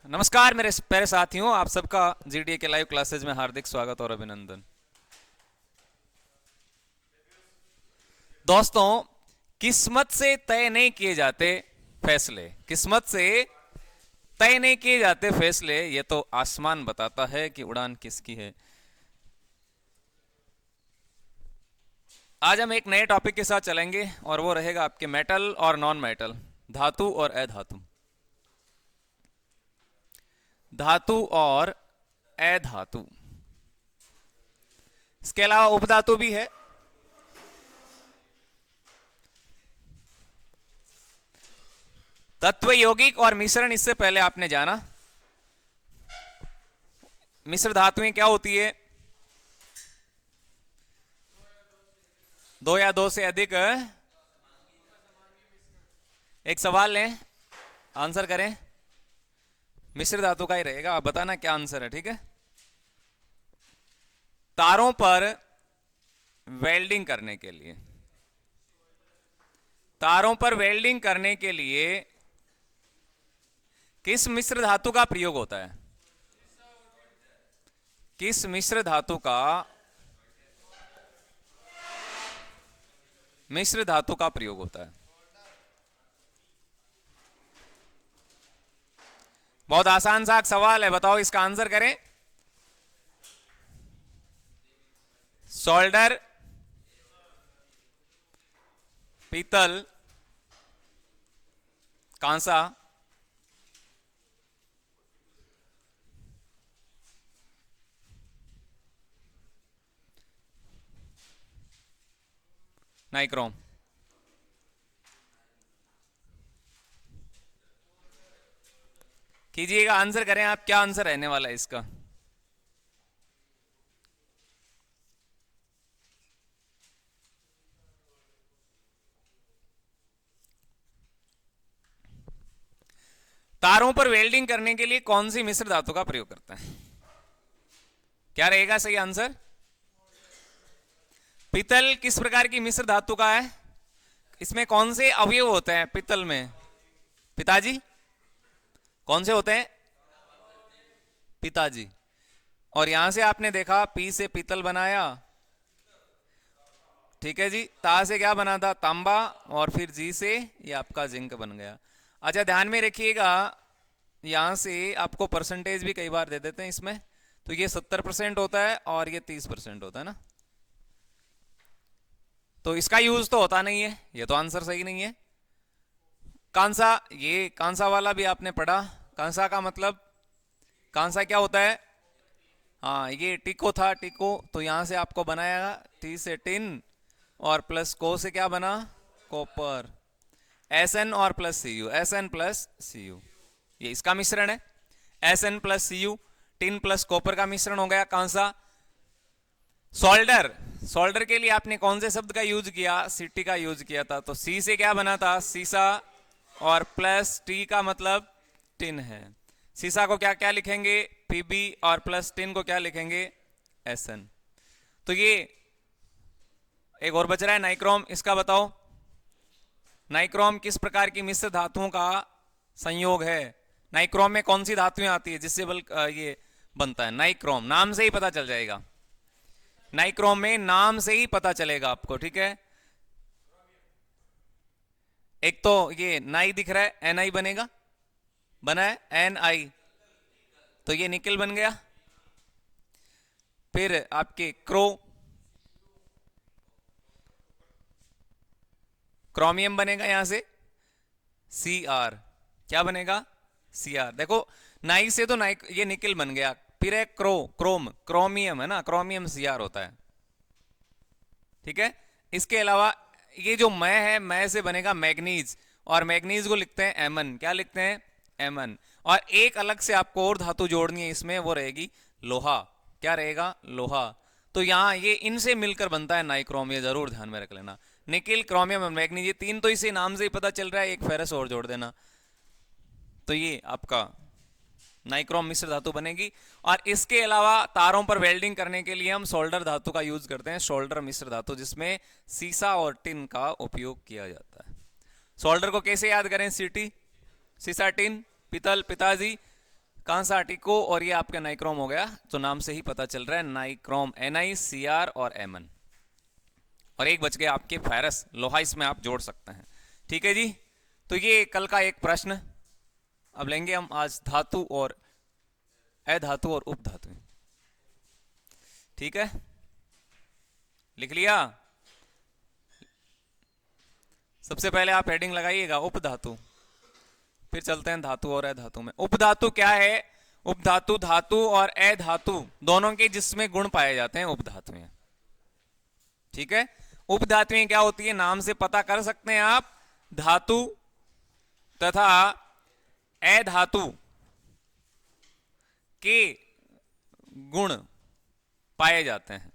नमस्कार मेरे प्यारे साथियों, आप सबका जीडीए के लाइव क्लासेज में हार्दिक स्वागत और अभिनंदन। दोस्तों, किस्मत से तय नहीं किए जाते फैसले, किस्मत से तय नहीं किए जाते फैसले, ये तो आसमान बताता है कि उड़ान किसकी है। आज हम एक नए टॉपिक के साथ चलेंगे और वो रहेगा आपके मेटल और नॉन मेटल, धातु और अधातु। धातु और अधातु, इसके अलावा उपधातु भी है। तत्व यौगिक और मिश्रण, इससे पहले आपने जाना मिश्र धातुएं क्या होती है। दो या दो से अधिक। एक सवाल लें, आंसर करें। मिश्र धातु का ही रहेगा, आप बताना क्या आंसर है, ठीक है। तारों पर वेल्डिंग करने के लिए, तारों पर वेल्डिंग करने के लिए किस मिश्र धातु का प्रयोग होता है? किस मिश्र धातु का, मिश्र धातु का प्रयोग होता है? बहुत आसान सा सवाल है, बताओ इसका आंसर करें। सोल्डर, पीतल, कांसा, नाइक्रोम। कीजिएगा, आंसर करें आप, क्या आंसर रहने वाला है इसका? तारों पर वेल्डिंग करने के लिए कौन सी मिश्र धातु का प्रयोग करता है? क्या रहेगा सही आंसर? पीतल किस प्रकार की मिश्र धातु का है? इसमें कौन से अवयव होते हैं पीतल में? पिताजी, कौन से होते हैं? पिताजी। और यहां से आपने देखा पी से पीतल बनाया, ठीक है जी। ता से क्या बना था? तांबा। और फिर जी से ये आपका जिंक बन गया। अच्छा, ध्यान में रखिएगा, यहां से आपको परसेंटेज भी कई बार दे देते हैं इसमें। तो ये 70% होता है और ये 30% होता है ना। तो इसका यूज तो होता नहीं है, ये तो आंसर सही नहीं है। कांसा, ये कांसा वाला भी आपने पढ़ा। कांसा का मतलब, कांसा क्या होता है? हाँ, ये टिको था, टिको। तो यहां से आपको बनाया टी से टिन, और प्लस को से क्या बना? कॉपर। एस एन और plus C U, S N plus C U, ये इसका मिश्रण है। S N plus C U, tin plus copper का मिश्रण हो गया कांसा। सोल्डर, सोल्डर के लिए आपने कौन से शब्द का यूज किया? सीटी का यूज किया था। तो सी से क्या बना था? सीसा। और प्लस टी का मतलब टिन है। सीसा को क्या क्या लिखेंगे? पीबी। और प्लस टिन को क्या लिखेंगे? एसएन। तो ये एक और बच रहा है नाइक्रोम, इसका बताओ। नाइक्रोम किस प्रकार की मिश्र धातुओं का संयोग है? नाइक्रोम में कौन सी धातुएं आती है जिससे बल ये बनता है? नाइक्रोम, नाम से ही पता चल जाएगा। नाइक्रोम में नाम से ही पता चलेगा आपको, ठीक है। एक तो ये नाई दिख रहा है, एन आई बनेगा, बना है एन आई, तो ये निकल बन गया। फिर आपके क्रोमियम बनेगा, यहां से सी आर, क्या बनेगा? C R. देखो, नाई से तो नाई, ये निकल बन गया। फिर है क्रोमियम है ना, क्रोमियम सी आर होता है, ठीक है। इसके अलावा ये जो मै है, मै से बनेगा मैग्नीज, और मैग्नीज को लिखते हैं एमन, क्या लिखते हैं? एमन। और एक अलग से आपको और धातु जोड़नी है इसमें, वो रहेगी लोहा। क्या रहेगा? लोहा। तो यहां ये इनसे मिलकर बनता है नाइक्रोम, ये जरूर ध्यान में रख लेना। निकिल, क्रोमियम और मैग्नीज, ये तीन तो इसे नाम से ही पता चल रहा है, एक फेरस और जोड़ देना, तो ये आपका नाइक्रोम मिश्र धातु बनेगी। और इसके अलावा तारों पर वेल्डिंग करने के लिए हम सोल्डर धातु का यूज करते हैं, सोल्डर मिश्र धातु, जिसमें सीसा और टिन का उपयोग किया जाता है। सोल्डर को कैसे याद करें? सीटी, सीसा, टिन, पीतल, पिताजी, कांसाटिको, और ये आपका नाइक्रोम हो गया, तो नाम से ही पता चल रहा है नाइक्रोम, NiCr और Mn। और एक बच गया आपके फेरस, लोहा इसमें आप जोड़ सकते हैं। ठीक है जी, तो ये कल का एक प्रश्न। अब लेंगे हम आज धातु और अधातु और उपधातु। ठीक है, लिख लिया। सबसे पहले आप हेडिंग लगाइएगा उपधातु, फिर चलते हैं धातु और अधातु में। उपधातु क्या है? उपधातु धातु और अधातु दोनों के जिसमें गुण पाए जाते हैं उपधातुएं। ठीक है, उपधातुएं क्या होती है, नाम से पता कर सकते हैं आप। धातु तथा अधातु के गुण पाए जाते हैं।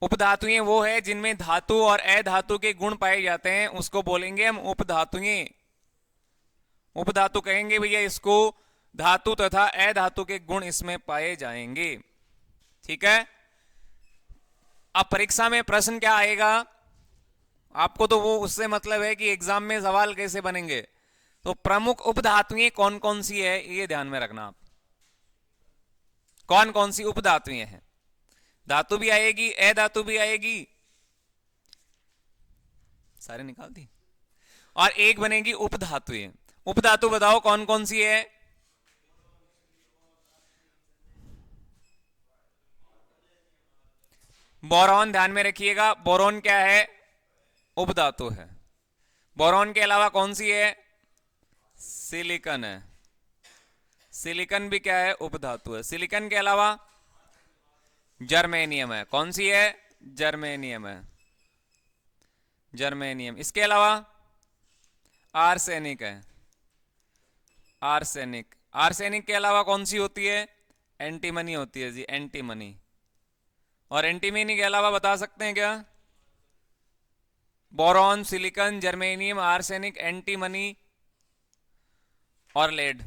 उपधातुएं वो है जिनमें धातु और अधातु के गुण पाए जाते हैं, उसको बोलेंगे हम उपधातुएं। उपधातु कहेंगे भैया इसको, धातु तथा अधातु के गुण इसमें पाए जाएंगे। ठीक है, अब परीक्षा में प्रश्न क्या आएगा आपको, तो वो उससे मतलब है कि एग्जाम में सवाल कैसे बनेंगे। तो प्रमुख उपधातुएं कौन कौन सी है ये ध्यान में रखना आप, कौन कौन सी उपधातुएं हैं। धातु भी आएगी, अधातु भी आएगी, सारे निकाल दी, और एक बनेगी उपधातुएं। उपधातु बताओ कौन कौन सी है। बोरॉन ध्यान में रखिएगा, बोरॉन क्या है, उपधातु है। बोरॉन के अलावा कौन सी है, सिलिकॉन है। सिलिकॉन भी क्या है, उपधातु है। सिलिकॉन के अलावा जर्मेनियम है। कौन सी है, जर्मेनियम है, जर्मेनियम। इसके अलावा आर्सेनिक है, आर्सेनिक। आर्सेनिक के अलावा कौन सी होती है, एंटीमनी होती है जी, एंटीमनी। और एंटीमनी के अलावा बता सकते हैं क्या, boron, silicon, germanium, arsenic, antimony और लेड,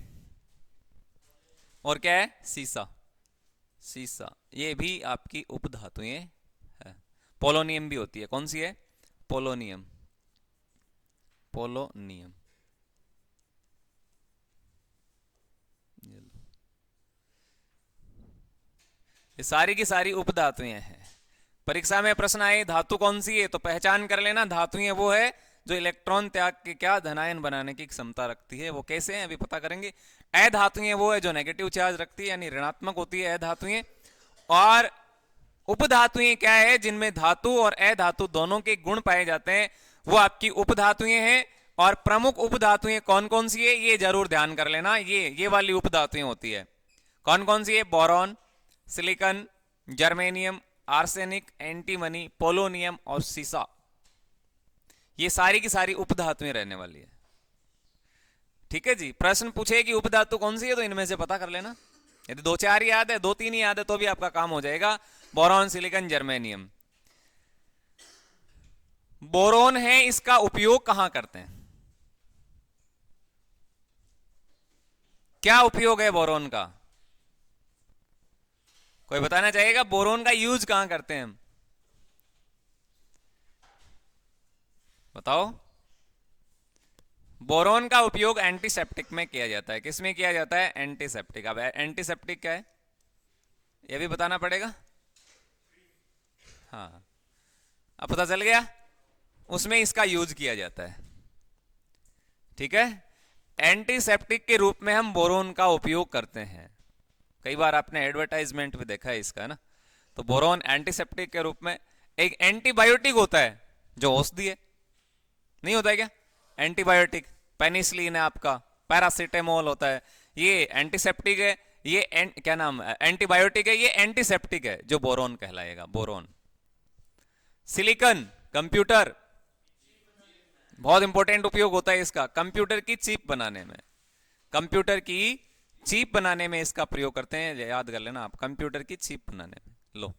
और क्या है, सीसा। सीसा ये भी आपकी उपधातुएं है। पोलोनियम भी होती है। कौन सी है, पोलोनियम, पोलोनियम। ये सारी की सारी उपधातुएं हैं। परीक्षा में प्रश्न आए धातु कौन सी है, तो पहचान कर लेना, धातुएं वो है जो इलेक्ट्रॉन त्याग के क्या धनायन बनाने की क्षमता रखती है। वो कैसे है अभी पता करेंगे। अधातुएं वो है जो नेगेटिव चार्ज रखती है, यानी ऋणात्मक होती है अधातुएं। और उपधातुएं क्या है, जिनमें धातु और अधातु दोनों के गुण पाए जाते हैं, वो आपकी उपधातुएं हैं। और प्रमुख उपधातुएं कौन कौन सी है ये जरूर ध्यान कर लेना। ये वाली उपधातुएं होती है। कौन कौन सी है, boron, silicon, germanium, arsenic, antimony, polonium और सीसा। ये सारी की सारी उपधातुएं रहने वाली है। ठीक है जी, प्रश्न पूछे कि उपधातु कौन सी है, तो इनमें से पता कर लेना। यदि 2-4 याद है, 2-3 याद है, तो भी आपका काम हो जाएगा। Boron, silicon, germanium. बोरोन है, इसका उपयोग कहां करते हैं, क्या उपयोग है बोरोन का, कोई बताना चाहेगा। बोरोन का यूज कहां करते हैं हम, बताओ। बोरोन का उपयोग एंटीसेप्टिक में किया जाता है। किसमें किया जाता है, एंटीसेप्टिक। अब एंटीसेप्टिक क्या है यह भी बताना पड़ेगा। हाँ, अब पता चल गया, उसमें इसका यूज किया जाता है। ठीक है, एंटीसेप्टिक के रूप में हम बोरोन का उपयोग करते हैं। कई बार आपने एडवर्टाइजमेंट भी देखा है इसका ना। तो बोरोन एंटीसेप्टिक के रूप में। एक एंटीबायोटिक होता है जो औषधि है, नहीं होता है क्या, एंटीबायोटिक। पेनिसिलिन है आपका, पैरासिटामोल होता है, ये एंटीसेप्टिक है। ये क्या नाम, एंटीबायोटिक है, ये एंटीसेप्टिक है, जो बोरोन कहलाएगा, बोरोन। सिलिकॉन, कंप्यूटर, बहुत इंपॉर्टेंट उपयोग होता है इसका, कंप्यूटर की चिप बनाने में। कंप्यूटर की चिप बनाने में इसका प्रयोग करते हैं, याद कर लेना आप, कंप्यूटर की चिप बनाने में। लो,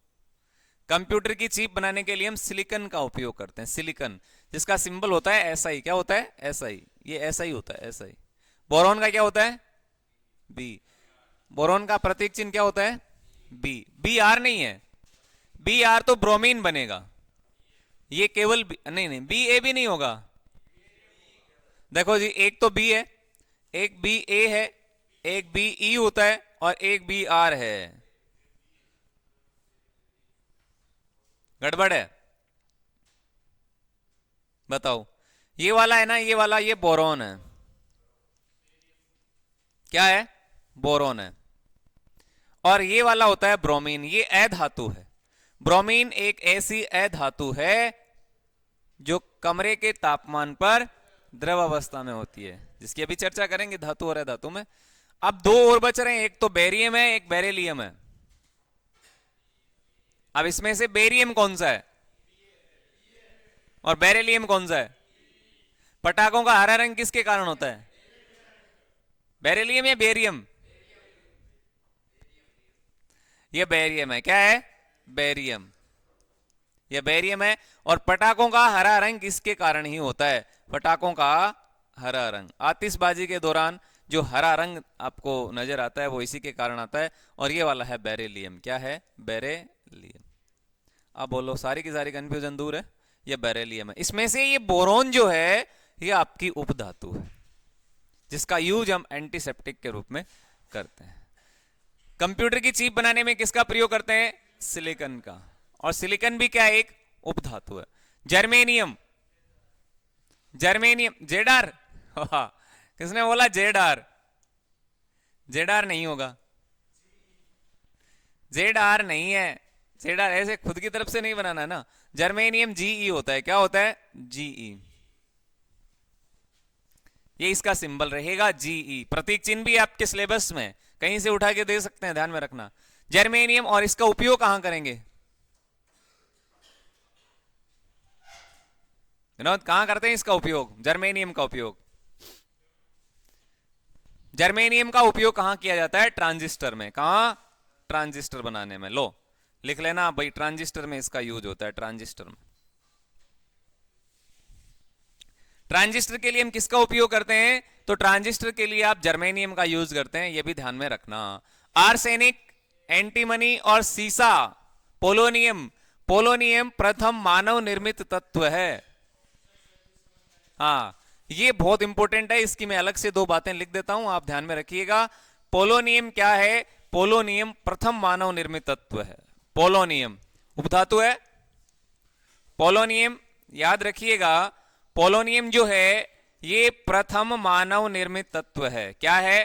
कंप्यूटर की चिप बनाने के लिए हम सिलिकॉन का उपयोग करते हैं। सिलिकॉन जिसका सिंबल होता है SI, क्या होता है, SI, ये SI होता है, SI। बोरोन का क्या होता है, B। बोरोन का प्रतीक चिन्ह क्या होता है, B। Br नहीं है, Br तो ब्रोमीन बनेगा, ये केवल नहीं, BA भी नहीं होगा। देखो जी, एक तो B है, एक बी ए है, एक बी ई होता है और एक बी आर है। गड़बड़ है? बताओ। ये वाला है ना, ये वाला, ये बोरॉन है। क्या है? बोरॉन है। और ये वाला होता है ब्रोमीन, ये अधातु है। ब्रोमीन एक ऐसी अधातु है जो कमरे के तापमान पर द्रव अवस्था में होती है, जिसकी अभी चर्चा करेंगे धातु और अधातु में। अब दो और बच रहे हैं, एक तो बेरियम है, एक बेरिलियम है। अब इसमें से बेरियम कौन सा है और बेरिलियम कौन सा है? पटाखों का हरा रंग किसके कारण होता है? बेरिलियम या बेरियम? ये बेरियम है। क्या है? बेरियम। ये बेरियम है। और पटाखों का हरा रंग किसके कारण ही होता है? पटाखों का हरा रंग, आतिशबाजी के दौरान जो हरा रंग आपको नजर आता है वो इसी के कारण आता है। और ये वाला है बेरिलियम। क्या है? बेरिलियम। अब बोलो, सारी की सारी कंफ्यूजन दूर है। ये बेरिलियम है। इसमें से ये बोरोन जो है ये आपकी उपधातु है, जिसका यूज हम एंटीसेप्टिक के रूप में करते हैं। कंप्यूटर की चिप बनाने में किसका प्रयोग करते हैं? सिलिकॉन का। और सिलिकॉन भी क्या है? एक उपधातु है। जर्मेनियम, जर्मेनियम जेडार। किसने बोला जेडार? जेडार नहीं होगा, जेडार नहीं है। जेडार ऐसे खुद की तरफ से नहीं बनाना है ना। जर्मेनियम जीई होता है। क्या होता है? जीई। ये इसका सिंबल रहेगा जीई। प्रतीक चिन्ह भी आपके सिलेबस में कहीं से उठा के दे सकते हैं, ध्यान में रखना। जर्मेनियम। और इसका उपयोग कहां करेंगे विनोद? कहां करते हैं इसका उपयोग? जर्मेनियम का उपयोग, जर्मेनियम का उपयोग कहां किया जाता है? ट्रांजिस्टर में। कहां? ट्रांजिस्टर बनाने में। लो लिख लेना भाई, ट्रांजिस्टर में इसका यूज होता है। ट्रांजिस्टर में, ट्रांजिस्टर के लिए हम किसका उपयोग करते हैं? तो ट्रांजिस्टर के लिए आप जर्मेनियम का यूज करते हैं, यह भी ध्यान में रखना। आर्सेनिक, एंटीमनी और सीसा, पोलोनियम। पोलोनियम प्रथम मानव निर्मित तत्व है। हाँ, ये बहुत इंपॉर्टेंट है, इसकी मैं अलग से दो बातें लिख देता हूं, आप ध्यान में रखिएगा। पोलोनियम क्या है? पोलोनियम प्रथम मानव निर्मित तत्व है। पोलोनियम उपधातु है। पोलोनियम याद रखिएगा, पोलोनियम जो है ये प्रथम मानव निर्मित तत्व है। क्या है?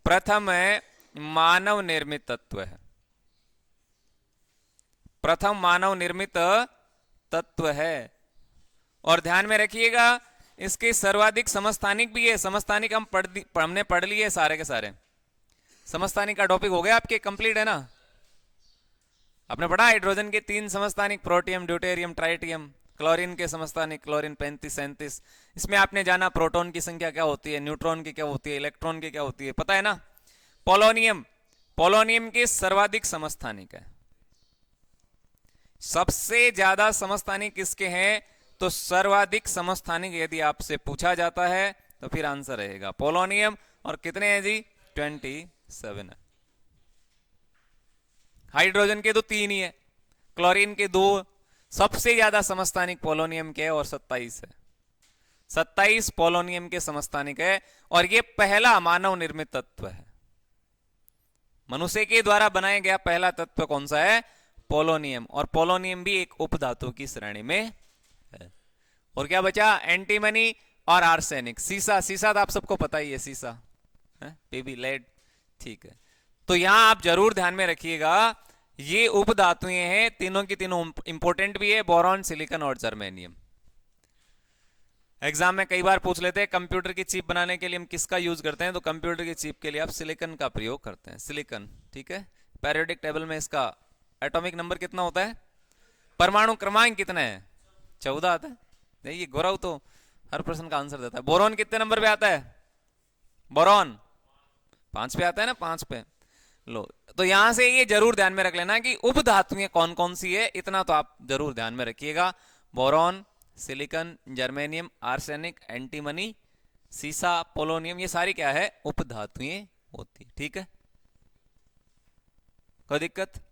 प्रथम मानव निर्मित तत्व है। प्रथम मानव निर्मित तत्व है। और ध्यान में रखिएगा, इसके सर्वाधिक समस्थानिक भी है। समस्थानिक हमने पढ़ लिए सारे के सारे। समस्थानिक का टॉपिक हो गया आपके, कंप्लीट है ना? आपने पढ़ा हाइड्रोजन के 3 समस्थानिक, प्रोटियम, ड्यूटेरियम, ट्राइटियम। क्लोरीन के समस्थानिक, क्लोरीन 35 37। इसमें आपने जाना प्रोटॉन की संख्या क्या होती है, न्यूट्रॉन की क्या होती है, इलेक्ट्रॉन की क्या होती है, पता है ना? पोलोनियम, पोलोनियम के सर्वाधिक समस्थानिक है। सबसे ज्यादा समस्थानिक किसके हैं? तो सर्वाधिक समस्थानिक यदि आपसे पूछा जाता है तो फिर आंसर रहेगा पोलोनियम। और कितने हैं जी? 27 है। हाइड्रोजन के तो 3 ही है, क्लोरीन के 2। सबसे ज्यादा समस्थानिक पोलोनियम के है और 27 है। 27 पोलोनियम के समस्थानिक है। और यह पहला मानव निर्मित तत्व है। मनुष्य के द्वारा बनाया गया पहला तत्व कौन सा है? पोलोनियम। और पोलोनियम भी एक उपधातु की श्रेणी में है। और क्या बचा? एंटीमनी और आर्सेनिक। सीसा, सीसा तो आप सबको पता ही है, सीसा पीबी लेड, ठीक है। तो यहां आप जरूर ध्यान में रखिएगा, ये उपधातुएं हैं, तीनों की तीनों इंपॉर्टेंट भी है, बोरॉन, सिलिकॉन और जर्मेनियम। एग्जाम में कई बार पूछ लेते हैं कंप्यूटर की चिप बनाने के लिए हम किसका यूज करते हैं, तो कंप्यूटर की चिप के लिए आप सिलिकॉन का प्रयोग करते हैं। सिलिकॉन, ठीक है। पेरियोडिक टेबल में इसका एटॉमिक नंबर कितना होता है? परमाणु क्रमांक कितना है? 14 आता है। देखिए गौरव तो हर प्रश्न का आंसर देता है। बोरॉन कितने नंबर पे आता है? बोरॉन 5 पे आता है ना, 5 पे। लो, तो यहां से ये जरूर ध्यान में रख लेना कि उपधातुएं कौन कौन सी है, इतना तो आप जरूर ध्यान में रखिएगा। Boron, silicon, germanium, arsenic, antimony, सीसा, पोलोनियम, ये सारी क्या है? उपधातुएं होती, ठीक है। कोई दिक्कत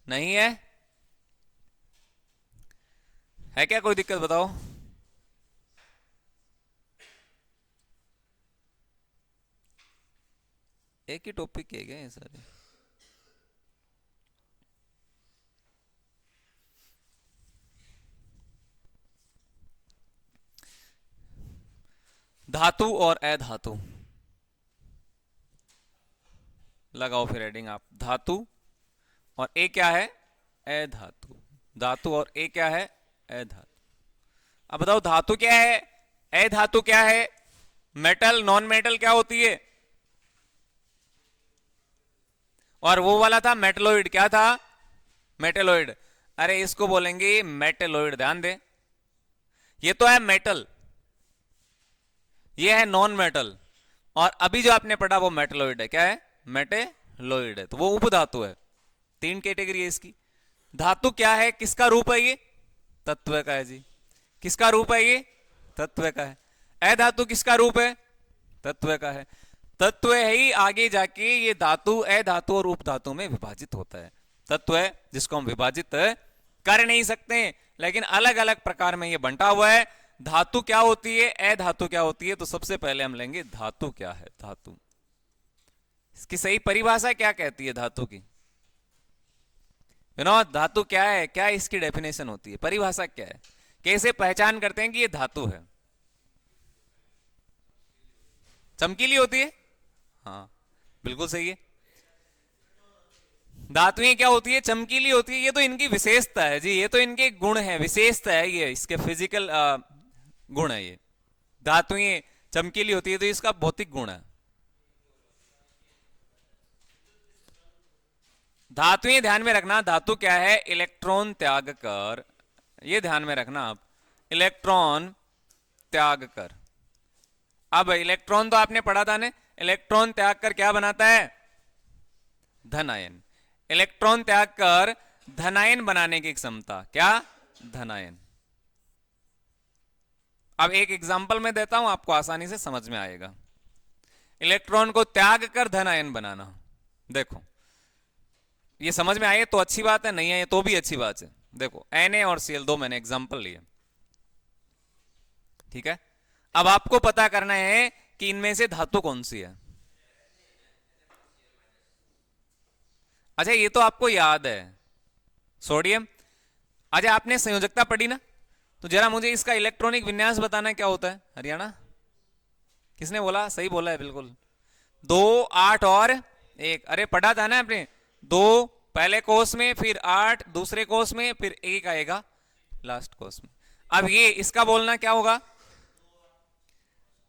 नहीं है? है क्या कोई दिक्कत? बताओ। एक ही टॉपिक के गए ये सारे। धातु और अधातु, लगाओ फिर हेडिंग आप, धातु और ए क्या है, अधातु। धातु और ए क्या है, अधातु। अब बताओ धातु क्या है, अधातु क्या है, मेटल नॉन मेटल क्या होती है, और वो वाला था मेटलोइड, क्या था, मेटेलोइड। अरे इसको बोलेंगे मेटेलोइड, ध्यान दे। ये तो है मेटल, ये है नॉन मेटल, और अभी जो आपने पढ़ा वो मेटेलोइड है, क्या है, मेटेलोइड है, तो वो उपधातु है। तीन कैटेगरी है इसकी। धातु क्या है, किसका रूप है ये, तत्व का है जी। किसका रूप है ये, तत्व का है। अधातु किसका रूप है, तत्व का है। तत्व है ही आगे जाके ये धातु अधातु और उपधातु में विभाजित होता है। तत्व है जिसको हम विभाजित कर नहीं सकते, लेकिन अलग अलग प्रकार में ये बंटा हुआ है। धातु क्या होती है, अधातु क्या होती है, तो सबसे पहले हम लेंगे धातु क्या है। धातु, इसकी सही परिभाषा क्या कहती है धातु की, धातु क्या है, क्या इसकी डेफिनेशन होती है, परिभाषा क्या है, कैसे पहचान करते हैं कि ये धातु है। चमकीली होती है, हाँ बिल्कुल सही है। धातुएं क्या होती है, चमकीली होती है। ये तो इनकी विशेषता है जी, ये तो इनके गुण है, विशेषता है, ये इसके फिजिकल गुण है। ये धातुएं चमकीली होती है तो इसका भौतिक गुण है। धातुएं ध्यान में रखना, धातु क्या है, इलेक्ट्रॉन त्याग कर, ये ध्यान में रखना आप, इलेक्ट्रॉन त्याग कर। अब इलेक्ट्रॉन तो आपने पढ़ा था ना, इलेक्ट्रॉन त्याग कर क्या बनाता है, धनायन। इलेक्ट्रॉन त्याग कर धनायन बनाने की क्षमता, क्या, धनायन। अब एक एग्जांपल मैं देता हूं, आपको आसानी से समझ में आएगा। इलेक्ट्रॉन को त्याग कर धनायन बनाना, देखो ये समझ में आए तो अच्छी बात है, नहीं आए तो भी अच्छी बात है। देखो Na और Cl दो मैंने एग्जांपल लिए, ठीक है। अब आपको पता करना है कि इनमें से धातु कौन सी है। अच्छा ये तो आपको याद है, सोडियम। अच्छा आपने संयोजकता पढ़ी ना, तो जरा मुझे इसका इलेक्ट्रॉनिक विन्यास बताना क्या होता है। हरियाणा, किसने बोला, सही बोला है बिल्कुल, 2 8 और 1। अरे पढ़ा था ना आपने, 2 पहले कोष में, फिर 8 दूसरे कोष में, फिर 1 आएगा लास्ट कोष में। अब ये इसका बोलना क्या होगा,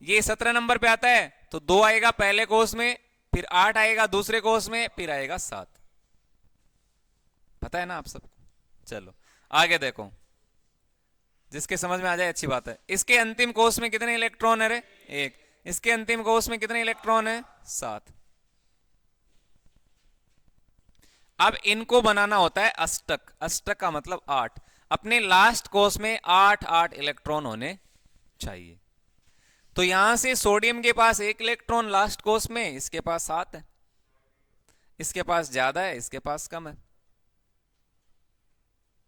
ये 17 नंबर पे आता है तो 2 आएगा पहले कोष में, फिर 8 आएगा दूसरे कोष में, फिर आएगा 7। पता है ना आप सबको। चलो आगे देखो, जिसके समझ में आ जाए अच्छी बात है। इसके अंतिम कोष में कितने इलेक्ट्रॉन है रे, 1। इसके अंतिम कोष में कितने इलेक्ट्रॉन है, 7। अब इनको बनाना होता है अष्टक, अष्टक का मतलब 8। अपने लास्ट कोष में 8 8 इलेक्ट्रॉन होने चाहिए। तो यहां से सोडियम के पास 1 इलेक्ट्रॉन लास्ट कोष में, इसके पास 7 है, इसके पास ज्यादा है, इसके पास कम है।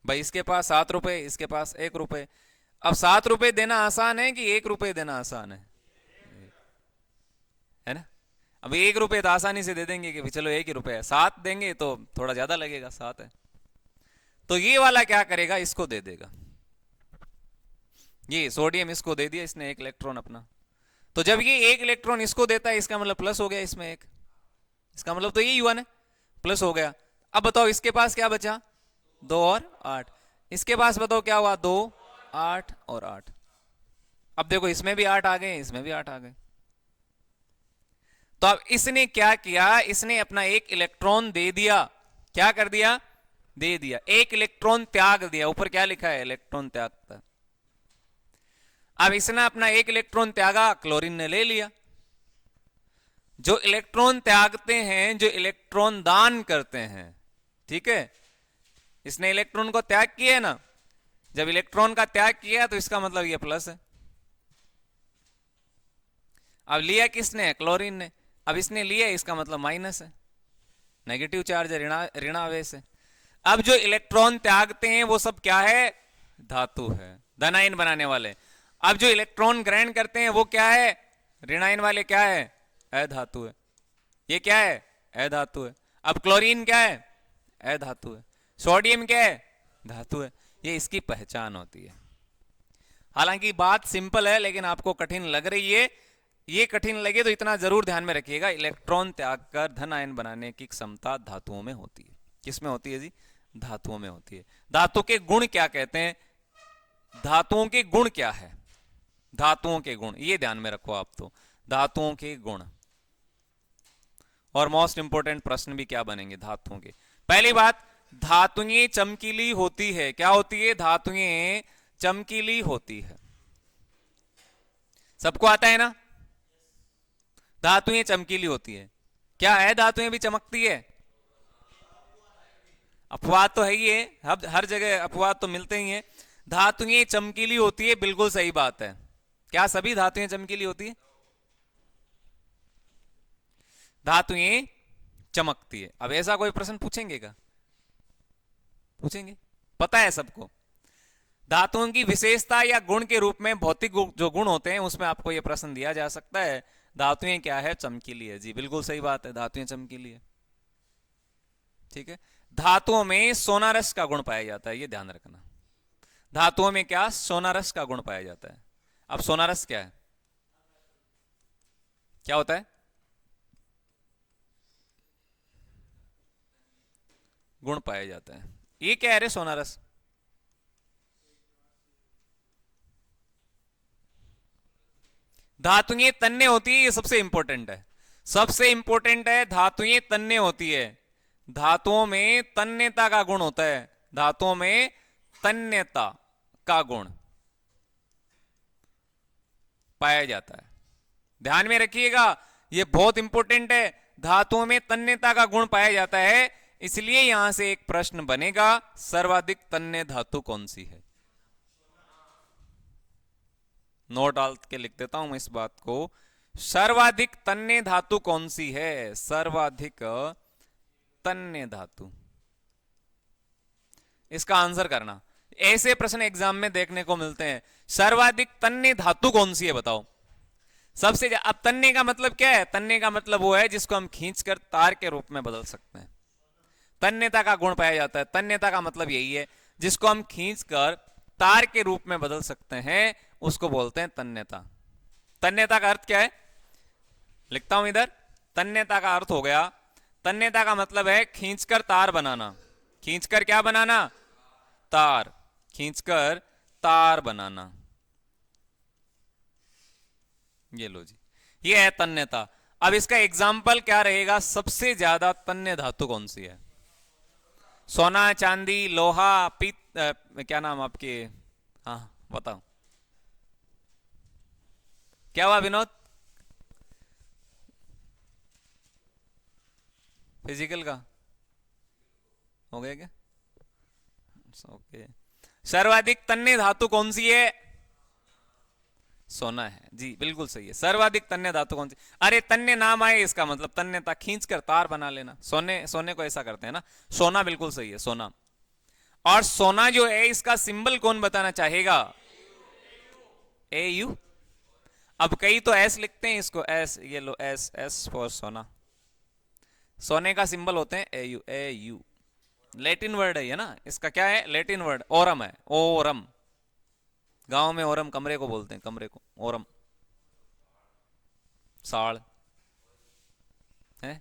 भाई इसके पास 7 रुपए, इसके पास 1 रुपए। अब 7 रुपए देना आसान है कि 1 रुपए देना आसान है ना। अब 1 रुपए तो आसानी से दे देंगे कि चलो 1 ही रुपए है, 7 देंगे तो थोड़ा ज्यादा लगेगा, 7 है। तो ये वाला क्या करेगा, इसको दे देगा। ये सोडियम इसको दे दिया इसने 1 इलेक्ट्रॉन अपना, तो जब ये 1 इलेक्ट्रॉन इसको देता है, इसका मतलब प्लस हो गया इसमें 1, इसका मतलब तो यही हुआ ना, प्लस हो गया। अब बताओ इसके पास क्या बचा, 2 और 8। इसके पास बताओ क्या हुआ, 2 8 और 8। अब देखो इसमें भी 8 आ गए, इसमें भी 8 आ गए। तो अब इसने क्या किया, इसने अपना 1 इलेक्ट्रॉन दे दिया, क्या कर दिया, दे दिया, 1 इलेक्ट्रॉन त्याग दिया। ऊपर क्या लिखा है, इलेक्ट्रॉन त्यागता। अब इसने अपना 1 इलेक्ट्रॉन त्यागा, क्लोरीन ने ले लिया। जो इलेक्ट्रॉन त्यागते हैं, जो इलेक्ट्रॉन दान करते हैं, ठीक है, इसने इलेक्ट्रॉन को त्याग किया है ना। जब इलेक्ट्रॉन का त्याग किया तो इसका मतलब ये प्लस है। अब लिया किसने, क्लोरीन ने। अब इसने लिया, इसका मतलब माइनस है, नेगेटिव चार्ज है, ऋणावेश है। अब जो इलेक्ट्रॉन त्यागते हैं वो सब क्या है, धातु है, धनायन बनाने वाले। अब जो इलेक्ट्रॉन ग्रहण करते हैं वो क्या है, ऋणायन वाले क्या है, अधातु है। ये क्या है? अधातु है। अब क्लोरीन क्या है? अधातु है। सोडियम क्या है? धातु है। ये इसकी पहचान होती है। हालांकि बात सिंपल है लेकिन आपको कठिन लग रही है। ये कठिन लगे तो इतना जरूर ध्यान में रखिएगा, इलेक्ट्रॉन त्याग कर धन आयन बनाने की क्षमता धातुओं में होती है। किसमें होती है जी? धातुओं में होती है। धातु के गुण क्या कहते हैं? धातुओं के गुण क्या है? धातुओं के गुण ये ध्यान में रखो आप तो, धातुओं के गुण। और मोस्ट इंपोर्टेंट प्रश्न भी क्या बनेंगे धातुओं के? पहली बात, धातुएं चमकीली होती है। क्या होती है? धातुएं चमकीली होती है। सबको आता है ना? धातुएं चमकीली होती है। क्या है? धातुएं भी चमकती है? अपवाद तो है ही है, हर जगह अपवाद तो मिलते ही हैं। धातुएं चमकीली होती है, बिल्कुल सही बात है। क्या सभी धातुएं चमकीली होती है? धातुएं चमकती है। अब ऐसा कोई प्रश्न पूछेंगे क्या? पूछेंगे? पता है सबको। धातुओं की विशेषता या गुण के रूप में भौतिक जो गुण होते हैं उसमें आपको यह प्रश्न दिया जा सकता है, धातुएं क्या है? चमकीली है। जी बिल्कुल सही बात है, धातुएं चमकीली है। ठीक है। धातुओं में सोनारस का गुण पाया जाता है, ये ध्यान रखना। धातुओं में क्या? सोनारस का गुण पाया जाता है। अब सोनारस क्या है? क्या होता है? गुण पाया जाता है। ये क्या है रे सोनारस? धातुएं तन्य होती है, ये सबसे इंपॉर्टेंट है। सबसे इंपॉर्टेंट है, धातुएं तन्य होती है। धातुओं में तन्यता का गुण होता है। धातुओं में तन्यता का गुण पाया जाता है। ध्यान में रखिएगा, यह बहुत इंपॉर्टेंट है। धातुओं में तन्यता का गुण पाया जाता है, इसलिए यहां से एक प्रश्न बनेगा, सर्वाधिक तन्य धातु कौन सी है? नोट डाल के लिख देता हूं मैं इस बात को। सर्वाधिक तन्य धातु कौन सी है? सर्वाधिक तन्य धातु। इसका आंसर करना। ऐसे प्रश्न एग्जाम में देखने को मिलते हैं। सर्वाधिक तन्य धातु कौन सी है बताओ? सबसे अब तन्य का मतलब क्या है? तन्य का मतलब वो है जिसको हम खींचकर तार के रूप में बदल सकते हैं। तन्यता का गुण पाया जाता है। तन्यता का मतलब यही है, जिसको हम खींचकर तार के रूप में बदल सकते हैं, उसको बोलते हैं तन्यता। तन्यता का अर्थ क्या है? लिखता हूं इधर। तन्यता का अर्थ हो गया, तन्यता का मतलब है खींचकर तार बनाना। खींचकर क्या बनाना? तार। खींचकर तार बनाना। ये लो जी, ये है तन्यता। अब इसका एग्जाम्पल क्या रहेगा? सबसे ज्यादा तन्य धातु कौन सी है? सोना, चांदी, लोहा, क्या नाम आपके? हाँ बताओ। क्या हुआ विनोद? फिजिकल का हो गया क्या? ओके। सर्वाधिक तन्य धातु कौन सी है? सोना है। जी बिल्कुल सही है। सर्वाधिक तन्य धातु कौन सी? अरे तन्य नाम आए इसका मतलब तन्यता, खींचकर तार बना लेना। सोने को ऐसा करते हैं ना। सोना बिल्कुल सही है, सोना। और सोना जो है इसका सिंबल कौन बताना चाहेगा? AU। अब कई तो एस लिखते हैं इसको, एस। ये लो एस, एस फॉर सोना। सोने का सिंबल होते हैं AU। AU लैटिन वर्ड है ये ना। इसका क्या है? लैटिन वर्ड ओरम है। ओरम। गांव में ओरम कमरे को बोलते हैं, कमरे को ओरम। साड़ है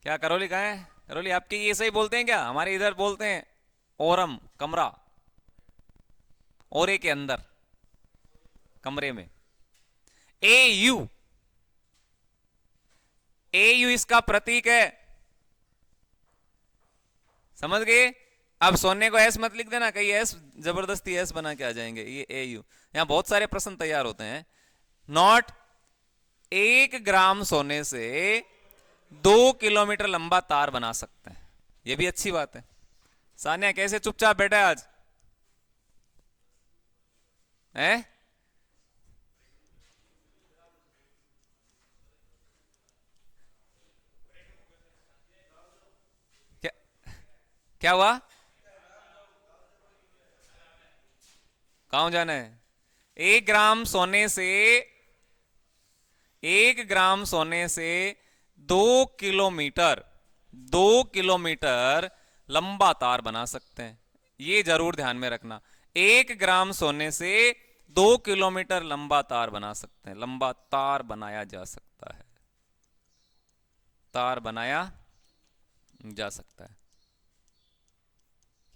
क्या? करौली कहाँ है? करौली आपके ये सही बोलते हैं क्या? हमारे इधर बोलते हैं ओरम, कमरा। ओरे के अंदर, कमरे में। AU। AU इसका प्रतीक है। समझ गए? अब सोने को एस मत लिख देना, कहीं एस जबरदस्ती एस बना के आ जाएंगे। ये AU। यहां बहुत सारे प्रश्न तैयार होते हैं। नॉट 1 ग्राम सोने से 2 किलोमीटर लंबा तार बना सकते हैं। ये भी अच्छी बात है। सानिया कैसे चुपचाप बैठा है आज? है? क्या क्या हुआ? कहां जाना है? 1 ग्राम सोने से 1 ग्राम सोने से 2 किलोमीटर 2 किलोमीटर लंबा तार बना सकते हैं। ये जरूर ध्यान में रखना, 1 ग्राम सोने से 2 किलोमीटर लंबा तार बना सकते हैं। लंबा तार बनाया जा सकता है, तार बनाया जा सकता है।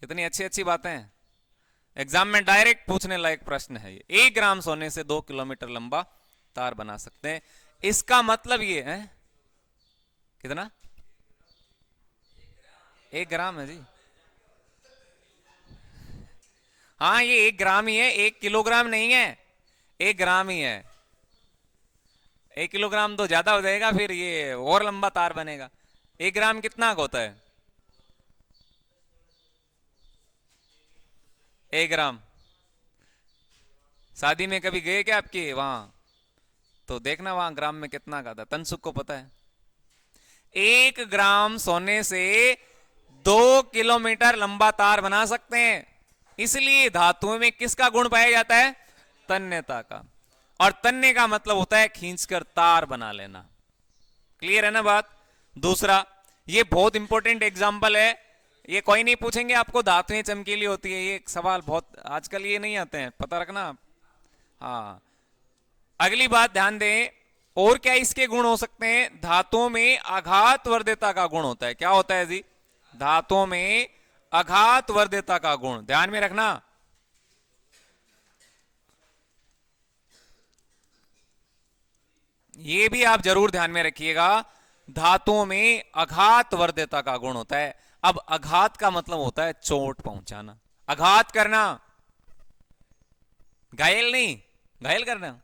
कितनी अच्छी अच्छी बातें हैं, एग्जाम में डायरेक्ट पूछने लायक प्रश्न है ये। 1 ग्राम सोने से 2 किलोमीटर लंबा तार बना सकते हैं। इसका मतलब ये है, कितना? 1 ग्राम है जी। हाँ, ये 1 ग्राम ही है, 1 किलोग्राम नहीं है, 1 ग्राम ही है। 1 किलोग्राम तो ज्यादा हो जाएगा, फिर ये और लंबा तार बनेगा। 1 ग्राम कितना होता है? 1 ग्राम। शादी में कभी गए क्या आपके वहां? तो देखना वहां ग्राम में कितना का था, तनसुख को पता है। 1 ग्राम सोने से 2 किलोमीटर लंबा तार बना सकते हैं। इसलिए धातुओं में किसका गुण पाया जाता है? तन्यता का। और तन्य का मतलब होता है खींचकर तार बना लेना। क्लियर है ना बात? दूसरा, ये बहुत इंपॉर्टेंट एग्जाम्पल है, ये कोई नहीं पूछेंगे आपको धातुएं चमकीली होती है, ये एक सवाल बहुत आजकल ये नहीं आते हैं, पता रखना आप। हाँ, अगली बात ध्यान दें, और क्या इसके गुण हो सकते हैं? धातुओं में आघात वर्ध्यता का गुण होता है। क्या होता है जी? धातुओं में आघात वर्ध्यता का गुण, ध्यान में रखना। ये भी आप जरूर ध्यान में रखिएगा, धातुओं में आघात वर्ध्यता का गुण होता है। अब आघात का मतलब होता है चोट पहुंचाना, आघात करना, घायल नहीं, घायल करना,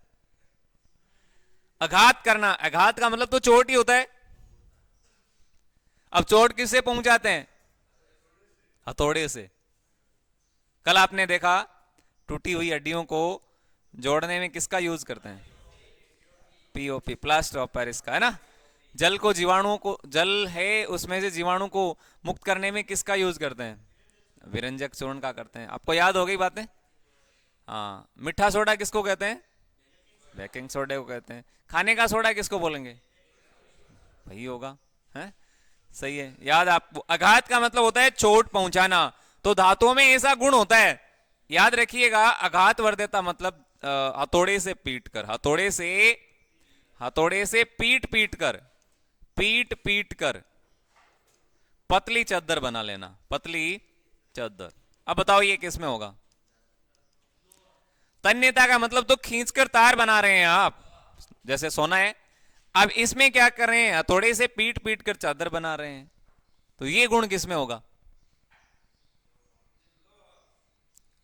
आघात करना। आघात का मतलब तो चोट ही होता है। अब चोट किससे पहुंचाते हैं? हथौड़े से। कल आपने देखा टूटी हुई हड्डियों को जोड़ने में किसका यूज करते हैं? पीओपी, प्लास्टर ऑफ पेरिस का, है ना। जल को, जीवाणुओं को, जल है उसमें से जीवाणु को मुक्त करने में किसका यूज करते हैं? विरंजक चूर्ण का करते हैं। आपको याद हो गई बातें? हाँ, मीठा सोडा किसको कहते हैं? बेकिंग सोडा को कहते हैं। खाने का सोडा किसको बोलेंगे? वही होगा, है? सही है, याद। आप, आघात का मतलब होता है चोट पहुंचाना, तो धातुओं में ऐसा गुण होता है, याद रखिएगा। आघात वर्ध्यता मतलब हथौड़े से पीट कर, हथौड़े से पीट पीट कर पतली चादर बना लेना, पतली चादर। अब बताओ ये किस में होगा? तन्यता का मतलब तो खींचकर तार बना रहे हैं आप, जैसे सोना है। अब इसमें क्या कर रहे हैं? हथौड़े से पीट पीट कर चादर बना रहे हैं, तो ये गुण किस में होगा?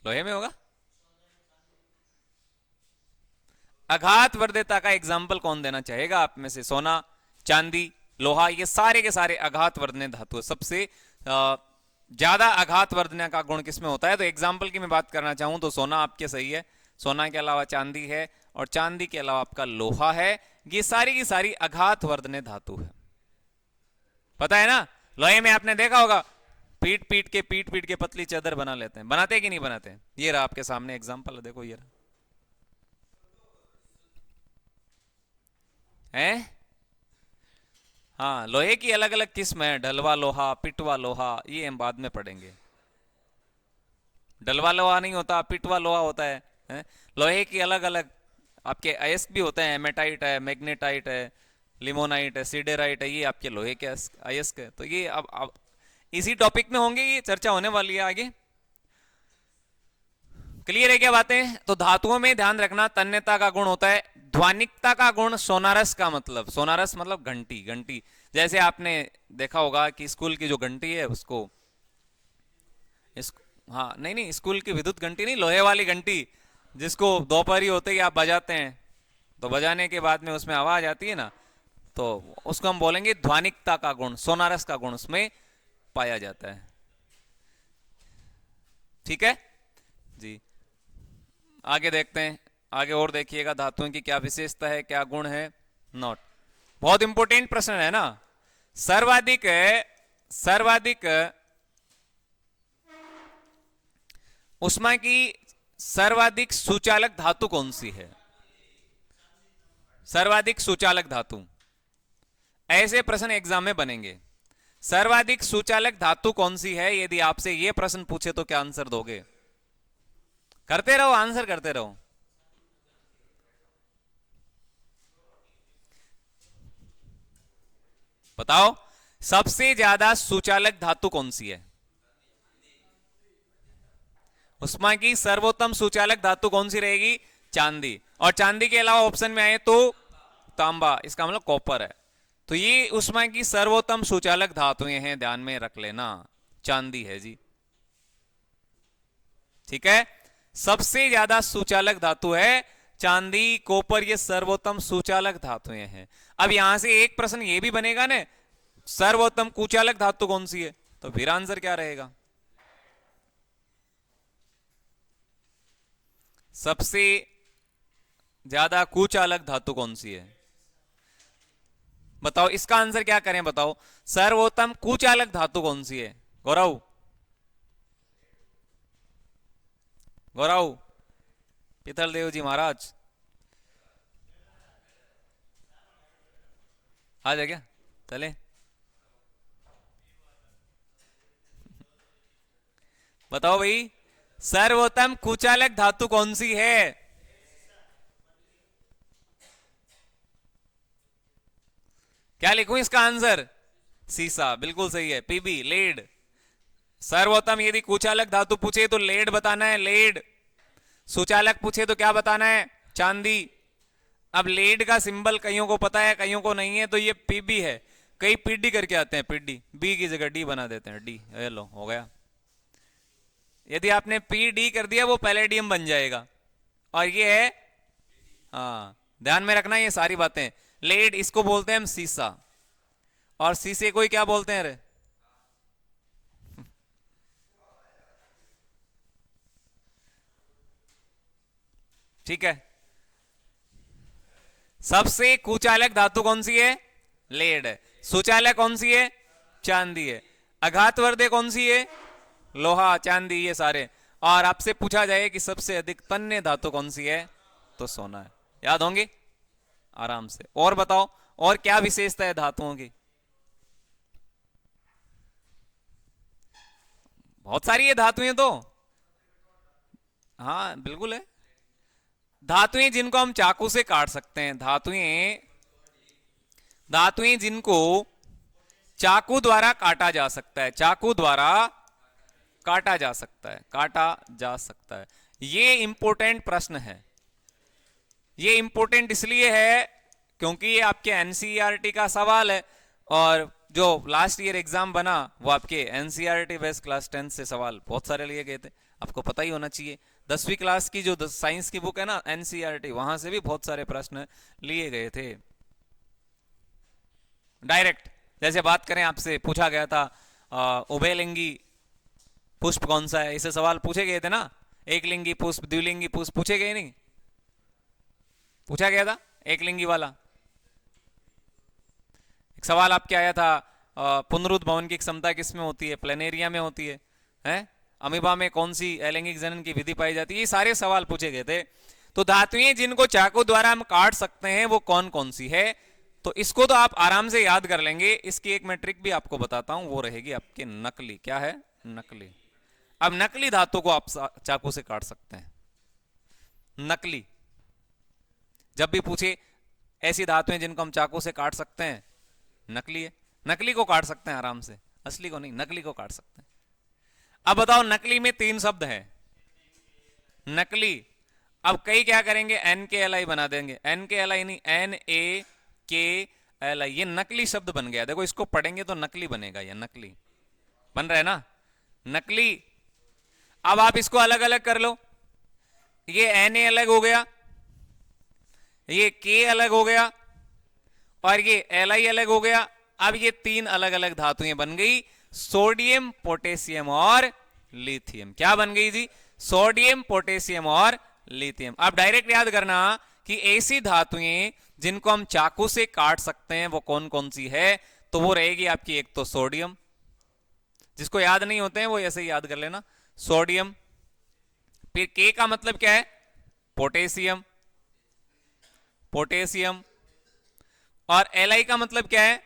लोहे में होगा। आघात वर्ध्यता का एग्जाम्पल कौन देना चाहेगा आप में से? सोना, चांदी, लोहा, ये सारे के सारे आघात वर्धने धातु। सबसे ज्यादा आघात वर्धने का गुण किसमें होता है? तो एग्जाम्पल की मैं बात करना चाहूं तो सोना आपके सही है, सोना के अलावा चांदी है, और चांदी के अलावा आपका लोहा है। ये सारी की सारी आघात वर्धने धातु है, पता है ना। लोहे में आपने देखा होगा पीट पीट के पतली चादर बना लेते हैं, बनाते कि नहीं बनाते? ये रहा आपके सामने एग्जाम्पल, देखो ये रहा है। हाँ, लोहे की अलग अलग किस्म है, ढलवा लोहा, पिटवा लोहा, ये हम बाद में पढ़ेंगे। ढलवा लोहा नहीं होता, पिटवा लोहा होता है? लोहे की अलग अलग आपके अयस्क भी होते हैं, हेमेटाइट है, मैग्नेटाइट है, लिमोनाइट है, सीडेराइट है, ये आपके लोहे के अयस्क है। तो ये अब इसी टॉपिक में होंगे, ये चर्चा होने वाली है आगे। क्लियर है क्या बातें? तो धातुओं में ध्यान रखना, तन्यता का गुण होता है। ध्वनिकता का गुण, सोनारस का मतलब, सोनारस मतलब घंटी, घंटी। जैसे आपने देखा होगा कि स्कूल की जो घंटी है उसको हाँ, नहीं, स्कूल की विद्युत घंटी नहीं, लोहे वाली घंटी, जिसको दोपहरी होते ही आप बजाते हैं, तो बजाने के बाद में उसमें आवाज आती है ना, तो उसको हम बोलेंगे ध्वनिकता का गुण, सोनारस का गुण उसमें पाया जाता है। ठीक है जी, आगे देखते हैं। आगे और देखिएगा धातुओं की क्या विशेषता है, क्या गुण है। नोट, बहुत इंपॉर्टेंट प्रश्न है ना। सर्वाधिक उष्मा की सर्वाधिक सुचालक धातु कौन सी है? सर्वाधिक सुचालक धातु, ऐसे प्रश्न एग्जाम में बनेंगे। सर्वाधिक सुचालक धातु कौन सी है, यदि आपसे यह प्रश्न पूछे तो क्या आंसर दोगे? करते रहो, आंसर करते रहो। बताओ सबसे ज्यादा सुचालक धातु कौन सी है? उसमें की सर्वोत्तम सुचालक धातु कौन सी रहेगी? चांदी। और चांदी के अलावा ऑप्शन में आए तो तांबा, इसका मतलब कॉपर है। तो ये उसमें की सर्वोत्तम सुचालक धातुएं हैं, ध्यान में रख लेना, चांदी है जी। ठीक है, सबसे ज्यादा सुचालक धातु है चांदी, कॉपर, ये सर्वोत्तम सुचालक धातुएं हैं। अब यहां से एक प्रश्न ये भी बनेगा ना, सर्वोत्तम कुचालक धातु कौन सी है, तो फिर आंसर क्या रहेगा? सबसे ज्यादा कुचालक धातु कौन सी है? बताओ इसका आंसर क्या करें, बताओ सर्वोत्तम कुचालक धातु कौन सी है? गौरव, गौरव, पिथल देव जी महाराज, आ जाए क्या? चले, बताओ भाई सर्वोत्तम कुचालक धातु कौन सी है? क्या लिखूं इसका आंसर? सीसा, बिल्कुल सही है। P B, lead. सर्वोत्तम यदि कुचालक धातु पूछे तो लेड बताना है, लेड। सुचालक पूछे तो क्या बताना है? चांदी। अब लेड का सिंबल कईयों को पता है, कईयों को नहीं है, तो ये पीबी है। कई पीडी करके आते हैं, पीडी, बी की जगह डी बना देते हैं, डी। लो हो गया। यदि आपने पी डी कर दिया वो पैलेडियम बन जाएगा, और ये है, हाँ ध्यान में रखना ये सारी बातें। लेड इसको बोलते हैं हम सीसा, और सीसे को ही क्या बोलते हैं? अरे ठीक है, सबसे कुचालक धातु कौन सी है? लेड है। सुचालक कौन सी है? चांदी है। अघातवर्धक कौन सी है? लोहा, चांदी, ये सारे। और आपसे पूछा जाए कि सबसे अधिक तन्य धातु कौन सी है, तो सोना है। याद होंगे आराम से। और बताओ और क्या विशेषता है धातुओं की? बहुत सारी है धातुएं तो, हाँ बिल्कुल है। धातुएं जिनको हम चाकू से काट सकते हैं, धातुएं, धातुएं जिनको चाकू द्वारा काटा जा सकता है, चाकू द्वारा काटा जा सकता है, काटा जा सकता है। ये इंपॉर्टेंट प्रश्न है। ये इंपॉर्टेंट इसलिए है क्योंकि ये आपके एनसीईआरटी का सवाल है, और जो लास्ट ईयर एग्जाम बना वो आपके एनसीईआरटी बेस्ड क्लास 10 से सवाल बहुत सारे लिए गए थे, आपको पता ही होना चाहिए। 10वीं क्लास की जो साइंस की बुक है ना एनसीईआरटी, वहां से भी बहुत सारे प्रश्न लिए गए थे डायरेक्ट। जैसे बात करें, आपसे पूछा गया था उभयलिंगी पुष्प कौन सा है, इसे सवाल पूछे गए थे ना। एक लिंगी पुष्प, द्विलिंगी पुष्प पूछे गए नहीं? पूछा गया था एक लिंगी वाला। एक सवाल आपके आया था, पुनरुत्थ भवन की क्षमता किसमें होती है? प्लेनेरिया में होती है, हैं? अमीबा में कौन सी अलैंगिक जनन की विधि पाई जाती है? ये सारे सवाल पूछे गए थे। तो धातुएं जिनको चाकू द्वारा हम काट सकते हैं वो कौन कौन सी है, तो इसको तो आप आराम से याद कर लेंगे। इसकी एक मैं ट्रिक भी आपको बताता हूं, वो रहेगी आपके नकली। क्या है? नकली। अब नकली धातु को आप चाकू से काट सकते हैं, नकली। जब भी पूछे ऐसी धातुएं जिनको हम चाकू से काट सकते हैं, नकली है। नकली को काट सकते हैं आराम से, असली को नहीं, नकली को काट सकते हैं। अब बताओ नकली में 3 शब्द है, नकली। अब कई क्या करेंगे, एन के एल आई बना देंगे, एन के एल आई नहीं, एन ए के एल आई, ये नकली शब्द बन गया। देखो इसको पढ़ेंगे तो नकली बनेगा, ये नकली बन रहा है ना, नकली। अब आप इसको अलग अलग कर लो, ये एन ए अलग हो गया, ये के अलग हो गया, और ये एल आई अलग हो गया। अब ये 3 अलग अलग धातुएं बन गई, सोडियम, पोटेशियम और लिथियम। क्या बन गई जी? सोडियम, पोटेशियम और लिथियम। अब डायरेक्ट याद करना कि ऐसी धातुएं जिनको हम चाकू से काट सकते हैं वो कौन कौन सी है, तो वो रहेगी आपकी एक तो सोडियम, जिसको याद नहीं होते हैं वो ऐसे ही याद कर लेना, सोडियम। फिर के का मतलब क्या है? Potassium, potassium. और Li का मतलब क्या है?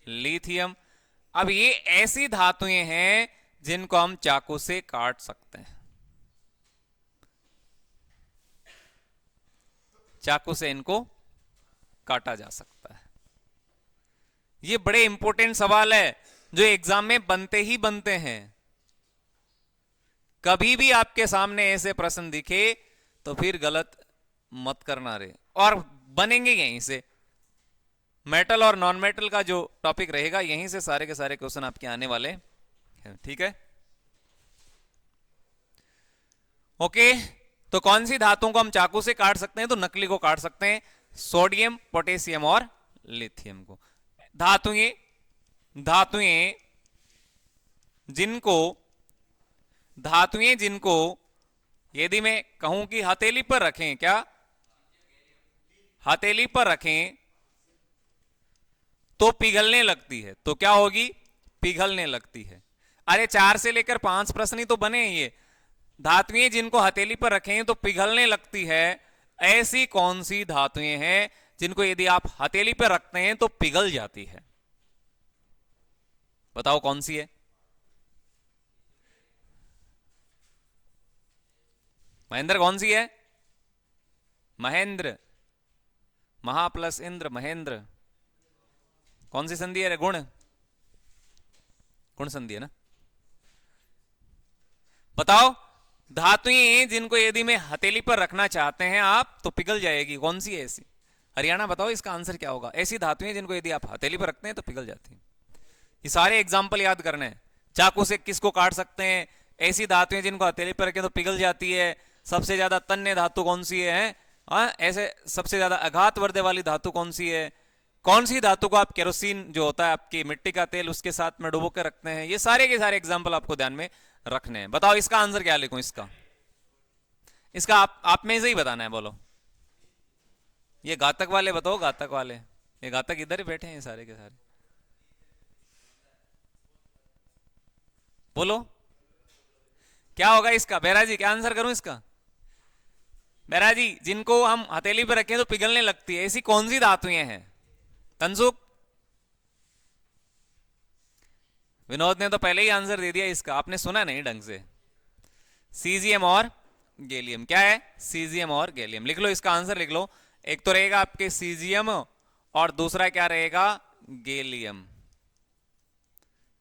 लिथियम। अब ये ऐसी धातुएं हैं जिनको हम चाकू से काट सकते हैं, चाकू से इनको काटा जा सकता है। ये बड़े इंपॉर्टेंट सवाल है जो एग्जाम में बनते ही बनते हैं। कभी भी आपके सामने ऐसे प्रश्न दिखे तो फिर गलत मत करना रे, और बनेंगे यहीं से। मेटल और नॉन मेटल का जो टॉपिक रहेगा यहीं से सारे के सारे क्वेश्चन आपके आने वाले हैं, ठीक है। ओके, तो कौन सी धातुओं को हम चाकू से काट सकते हैं? तो नकली को काट सकते हैं, सोडियम, पोटेशियम और लिथियम को। धातुएं धातुएं जिनको धातुएं जिनको यदि मैं कहूं कि हथेली पर रखें, क्या हथेली पर रखें तो पिघलने लगती है, तो क्या होगी? पिघलने लगती है। अरे 4 से लेकर 5 प्रश्न ही तो बने हैं ये। धातुएं जिनको हथेली पर रखें तो पिघलने लगती है, ऐसी कौन सी धातुएं हैं जिनको यदि आप हथेली पर रखते हैं तो पिघल जाती है? बताओ कौन सी है? महेंद्र, कौन सी है? महेंद्र, महा प्लस इंद्र, महेंद्र। कौन सी संधि है? गुण, गुण संधि है ना। बताओ, धातुएं जिनको यदि मैं हथेली पर रखना चाहते हैं आप तो पिघल जाएगी, कौन सी है ऐसी? हरियाणा, बताओ इसका आंसर क्या होगा? ऐसी धातुएं जिनको यदि आप हथेली पर रखते हैं तो पिघल जाती हैं। ये सारे एग्जाम्पल याद करने हैं। चाकू से किसको काट सकते हैं? ऐसी धातुएं जिनको हथेली पर रखें तो पिघल जाती है। सबसे ज्यादा तन्य धातु कौन सी है? ऐसे सबसे ज्यादा आघात वर्धे वाली धातु कौन सी है? कौन सी धातु को आप केरोसिन जो होता है आपकी मिट्टी का तेल उसके साथ में डुबो के रखते हैं? ये सारे के सारे एग्जाम्पल आपको ध्यान में रखने हैं। बताओ इसका आंसर क्या लिखूं? इसका आप में से ही बताना है, बोलो। ये घातक वाले बताओ, घातक वाले। ये घातक इधर ही बैठे हैं सारे के सारे, बोलो क्या होगा इसका? बेरा जी, क्या आंसर करूं इसका? बेरा जी, जिनको हम हथेली पर रखें तो पिघलने लगती है, ऐसी कौन सी धातुएं हैं? तंसुक, विनोद ने तो पहले ही आंसर दे दिया इसका, आपने सुना नहीं ढंग से। सीजियम और गैलियम। क्या है? सीजियम और गैलियम। लिख लो इसका आंसर, लिख लो। एक तो रहेगा आपके सीजियम और दूसरा क्या रहेगा? गैलियम।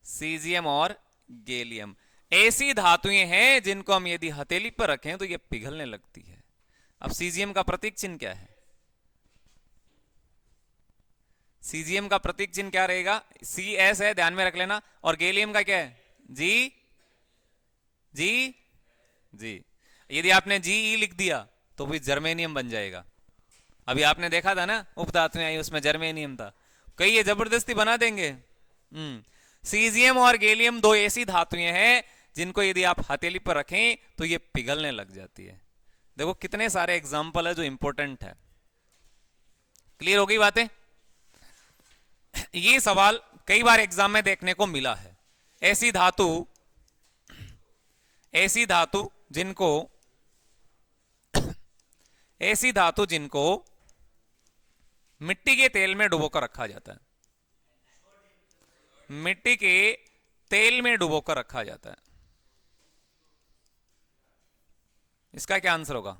सीजियम और गैलियम ऐसी धातुएं हैं जिनको हम यदि हथेली पर रखें तो ये पिघलने लगती है। अब सीजियम का प्रतीक चिन्ह क्या है? सीजियम का प्रतीक चिन्ह क्या रहेगा? सी एस है, ध्यान में रख लेना। और गैलियम का क्या है? जी, जी, जी। यदि आपने जी ई लिख दिया तो भी जर्मेनियम बन जाएगा। अभी आपने देखा था ना उपधातुएं आई, उसमें जर्मेनियम था। कई ये जबरदस्ती बना देंगे। सीजियम और गैलियम दो ऐसी धातुएं हैं जिनको यदि आप हथेली पर रखें तो ये पिघलने लग जाती है। देखो कितने सारे एग्जाम्पल है जो इंपॉर्टेंट है। क्लियर हो गई बातें? ये सवाल कई बार एग्जाम में देखने को मिला है। ऐसी धातु जिनको मिट्टी के तेल में डुबोकर रखा जाता है, मिट्टी के तेल में डुबोकर रखा जाता है। इसका क्या आंसर होगा?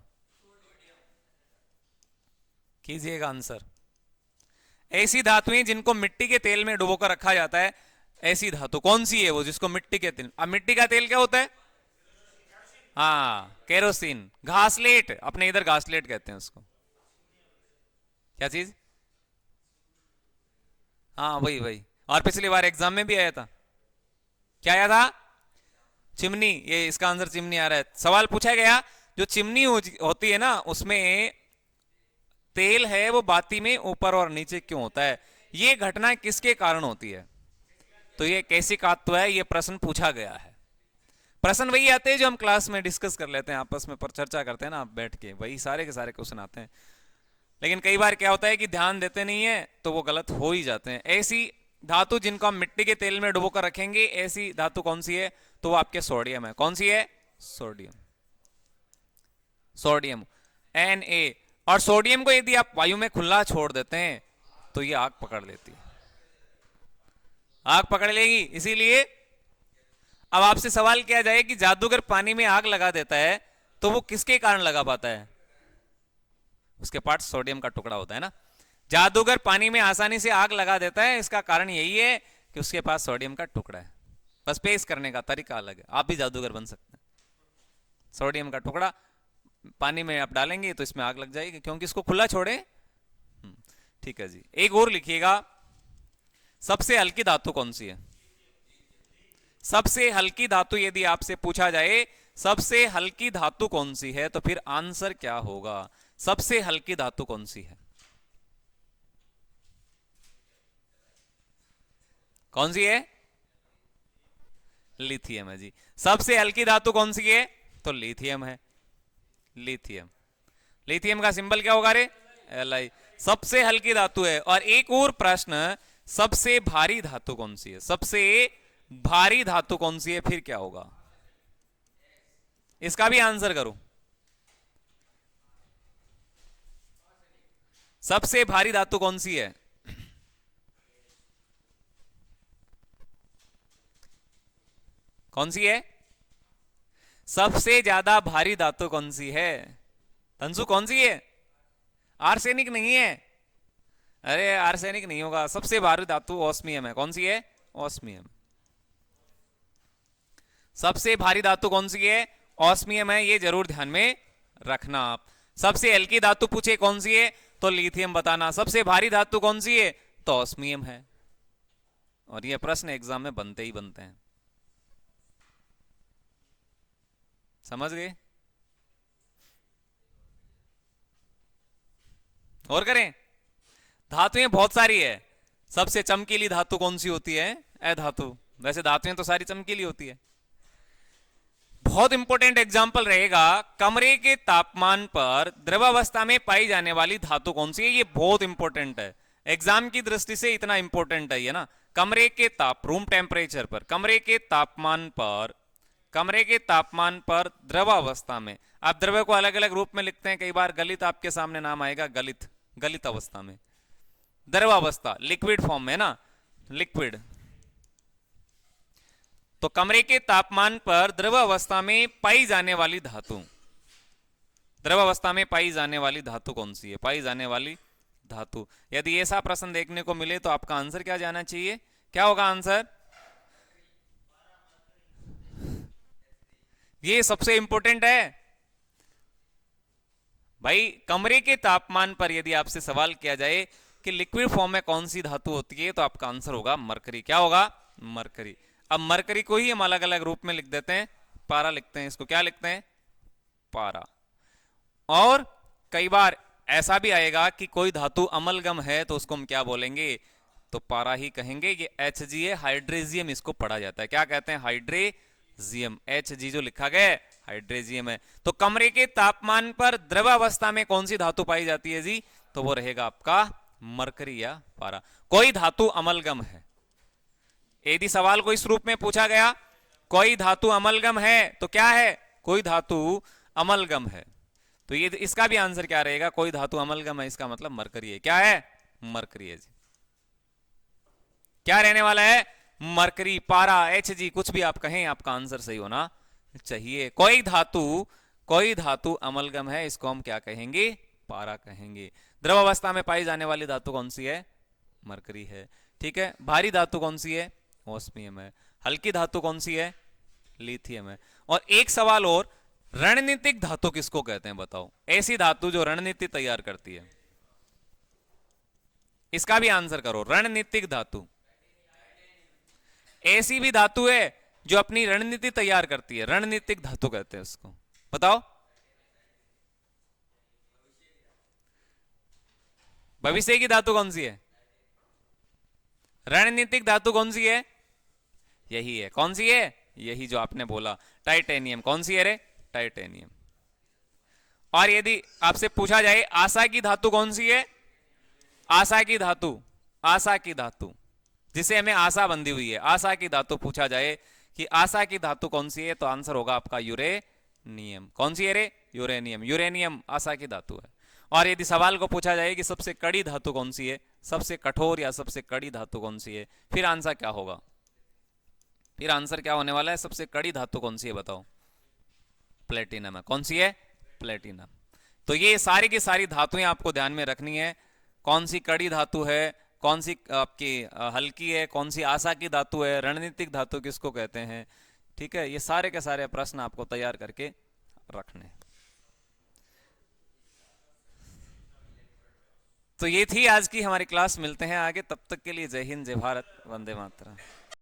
कीजिएगा आंसर। ऐसी धातुएं जिनको मिट्टी के तेल में डुबोकर रखा जाता है, ऐसी धातु कौन सी है वो जिसको मिट्टी के तेल? अब मिट्टी का तेल क्या होता है? हाँ, केरोसिन। घासलेट, अपने इधर घासलेट कहते हैं उसको। क्या चीज? हाँ, वही वही। और पिछली बार एग्जाम में भी आया था। क्या आया था? चिमनी। ये इसका आंसर चिमनी आ रहा है। सवाल पूछा गया जो चिमनी होती है ना उसमें तेल है वो बाती में ऊपर और नीचे क्यों होता है? ये घटना किसके कारण होती है? तो ये कैसी कात्व है, ये प्रश्न पूछा गया है। प्रश्न वही आते हैं जो हम क्लास में डिस्कस कर लेते हैं, आपस में पर चर्चा करते हैं ना आप बैठ के, वही सारे के सारे क्वेश्चन आते हैं। लेकिन कई बार क्या होता है कि ध्यान देते नहीं है तो वो गलत हो ही जाते हैं। ऐसी धातु जिनको हम मिट्टी के तेल में डुबोकर रखेंगे, ऐसी धातु कौन सी है? तो वो आपके सोडियम है। कौन सी है? सोडियम। Sodium Na। और सोडियम को यदि आप वायु में खुला छोड़ देते हैं तो ये आग पकड़ लेती है, आग पकड़ लेगी। इसीलिए अब आपसे सवाल किया जाए कि जादूगर पानी में आग लगा देता है तो वो किसके कारण लगा पाता है? उसके पास सोडियम का टुकड़ा होता है ना। जादूगर पानी में आसानी से आग लगा देता है, इसका कारण यही है कि उसके पास सोडियम का टुकड़ा है। बस पेश करने का तरीका अलग है। आप भी जादूगर बन सकते हैं। सोडियम का टुकड़ा पानी में आप डालेंगे तो इसमें आग लग जाएगी, क्योंकि इसको खुला छोड़े। ठीक है जी। एक और लिखिएगा, सबसे हल्की धातु कौन सी है? सबसे हल्की धातु यदि आपसे पूछा जाए सबसे हल्की धातु कौन सी है, तो फिर आंसर क्या होगा? सबसे हल्की धातु कौन सी है? कौन सी है? लिथियम है जी। सबसे हल्की धातु कौन सी है? तो लिथियम है। लिथियम, लिथियम का सिंबल क्या होगा रे? Li। सबसे हल्की धातु है। और एक और प्रश्न, सबसे भारी धातु कौन सी है? सबसे भारी धातु कौन सी है, फिर क्या होगा? इसका भी आंसर करो। सबसे भारी धातु कौन सी है? कौन सी है? सबसे ज्यादा भारी धातु कौन सी है? तंसु कौन सी है? आर्सेनिक नहीं है। अरे आर्सेनिक नहीं होगा। सबसे भारी धातु ऑस्मियम है। कौन सी है? ऑस्मियम। सबसे भारी धातु कौन सी है? ऑस्मियम है। ये जरूर ध्यान में रखना आप। सबसे हल्की धातु पूछे कौन सी है, तो लिथियम बताना। सबसे भारी धातु कौन सी है, तो ऑस्मियम है। और ये प्रश्न एग्जाम में बनते ही बनते हैं। समझ गए? और करें? धातुएं बहुत सारी है। सबसे चमकीली धातु कौन सी होती है? अधातु। वैसे धातुएं तो सारी चमकीली होती है। बहुत इंपॉर्टेंट एग्जाम्पल रहेगा, कमरे के तापमान पर द्रवावस्था में पाई जाने वाली धातु कौन सी है? ये बहुत इंपॉर्टेंट है। एग्जाम की दृष्टि से इतना इंपॉर्टेंट है ये ना। कमरे के रूम टेम्परेचर पर, कमरे के तापमान पर द्रवावस्था में, आप द्रव्य को अलग अलग रूप में लिखते हैं। कई बार गलित आपके सामने नाम आएगा, गलित अवस्था में। द्रवावस्था लिक्विड फॉर्म में ना, लिक्विड। तो कमरे के तापमान पर द्रव अवस्था में पाई जाने वाली धातु, द्रव अवस्था में पाई जाने वाली धातु कौन सी है? पाई जाने वाली धातु। यदि ऐसा प्रश्न देखने को मिले तो आपका आंसर क्या जाना चाहिए? क्या होगा आंसर? ये सबसे इंपॉर्टेंट है भाई। कमरे के तापमान पर यदि आपसे सवाल किया जाए कि लिक्विड फॉर्म में कौन सी धातु होती है, तो आपका आंसर होगा मरकरी। क्या होगा? मरकरी। अब मरकरी को ही हम अलग अलग रूप में लिख देते हैं, पारा लिखते हैं इसको। क्या लिखते हैं? पारा। और कई बार ऐसा भी आएगा कि कोई धातु अमलगम है तो उसको हम क्या बोलेंगे? तो पारा ही कहेंगे। ये Hg है, हाइड्रेजियम इसको पढ़ा जाता है। क्या कहते हैं? हाइड्रेजियम। Hg जो लिखा गया हाइड्रेजियम है। तो कमरे के तापमान पर द्रवावस्था में कौन सी धातु पाई जाती है जी? तो वो रहेगा आपका मरकरी या पारा। कोई धातु अमलगम है, यदि सवाल को इस रूप में पूछा गया, कोई धातु अमलगम है, तो क्या है? कोई धातु अमलगम है। तो ये इसका भी आंसर क्या रहेगा? कोई धातु अमलगम है, इसका मतलब मरकरी है। क्या है? मरकरी है जी। क्या रहने वाला है? मरकरी, पारा, Hg, कुछ भी आप कहें, आपका आंसर सही होना चाहिए। कोई धातु अमलगम है, इसको हम क्या कहेंगे? पारा कहेंगे। द्रव अवस्था में पाई जाने वाली धातु कौन सी है? मरकरी है। ठीक है। भारी धातु कौन सी है? ऑस्मियम है। हल्की धातु कौन सी है? लिथियम है। और एक सवाल और, रणनीतिक धातु किसको कहते हैं बताओ? ऐसी धातु जो रणनीति तैयार करती है। इसका भी आंसर करो। रणनीतिक धातु ऐसी भी धातु है जो अपनी रणनीति तैयार करती है, रणनीतिक धातु कहते हैं उसको। बताओ। भविष्य की धातु कौन सी है? रणनीतिक धातु कौन सी है? यही है। कौन सी है? यही जो आपने बोला, टाइटेनियम। कौन सी है रे? टाइटेनियम। और यदि आपसे पूछा जाए आशा की धातु कौन सी है? आशा की धातु जिसे हमें आशा बंधी हुई है, आशा की धातु पूछा जाए कि आशा की धातु कौन सी है, तो आंसर होगा आपका यूरेनियम। कौन सी है रे? यूरेनियम। यूरेनियम आशा की धातु है। और यदि सवाल को पूछा जाए कि सबसे कड़ी धातु कौन सी है, सबसे कठोर या सबसे कड़ी धातु कौन सी है, फिर आंसर क्या होगा? फिर आंसर क्या होने वाला है? सबसे कड़ी धातु कौन सी है बताओ? प्लेटिनम है। कौन सी है? प्लेटिनम। तो ये सारी की सारी धातुएं आपको ध्यान में रखनी है। कौन सी कड़ी धातु है, कौन सी आपकी हल्की है, कौन सी आशा की धातु है, रणनीतिक धातु किसको कहते हैं। ठीक है, ये सारे के सारे प्रश्न आपको तैयार करके रखने। तो ये थी आज की हमारी क्लास। मिलते हैं आगे, तब तक के लिए जय हिंद, जय भारत, वंदे मातरम।